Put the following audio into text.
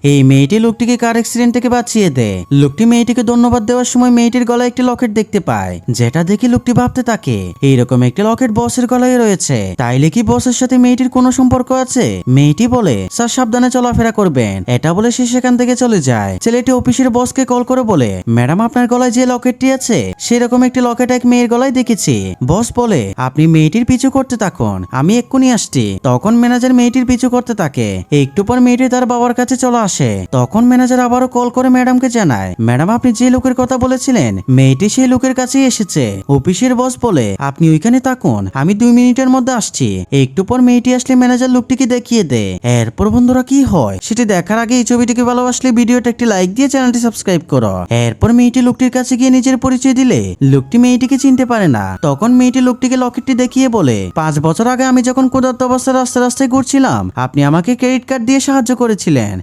এই মেয়েটি লোকটিকে কার অ্যাক্সিডেন্ট থেকে বাঁচিয়ে দেয়। লোকটি মেয়েটিকে ধন্যবাদ দেওয়ার সময় মেয়েটির গলায় একটি লকেট দেখতে পায়, যেটা দেখে লোকটি ভাবতে থাকে এইরকম একটি লকেট বসের গলায় রয়েছে, তাইলে কি বসের সাথে মেয়েটির কোনো সম্পর্ক আছে। মেয়েটি বলে স্যার সাবধানে চলাফেরা করবেন, এটা বলে সে সেখান থেকে চলে যায়। ছেলেটি অফিসের বসকে কল করে বলে ম্যাডাম আপনার গলায় যে লকেটটি আছে সেরকম একটি লকেট এক মেয়ের গলায় দেখেছি। বস বলে আপনি মেয়েটির পিছু করতে থাকুন, আমি এক্ষুনি আসছি। তখন ম্যানেজার মেয়েটির পিছু করতে থাকে। একটু পর মেয়েটি তার বাবার কাছে চলে আসে। তখন ম্যানেজার আবারও কল করে ম্যাডামকে জানায় ম্যাডাম আপনি যে লোকের কথা বলেছিলেন মেয়েটি সেই লোকের কাছেই এসেছে। অফিসের বস বলে আপনি ওইখানে থাকুন, আমি 2 মিনিটের মধ্যে আসছি। একটু পর মেয়েটি আসলে ম্যানেজার লোকটিকে দেখিয়ে দেয়। এরপর বন্ধুরা কি হয় সেটি দেখার আগে এই ছবিটিকে ভালোবাসলে ভিডিওটা একটি লাইক দিয়ে চ্যানেলটি সাবস্ক্রাইব করো। এরপর মেয়েটি লোকটির কাছে গিয়ে নিজের পরিচয় দিলে লোকটি মেয়েটিকে চিনতে পারে না। তখন মেয়েটি লোকটিকে লকেটটি দেখিয়ে বলে 5 বছর আগে আমি যখন ক্ষুধার্ত অবস্থায় রাস্তায় ঘুরছিলাম আপনি আমাকে ক্রেডিট কার্ড দিয়ে সাহায্য করেছিলেন।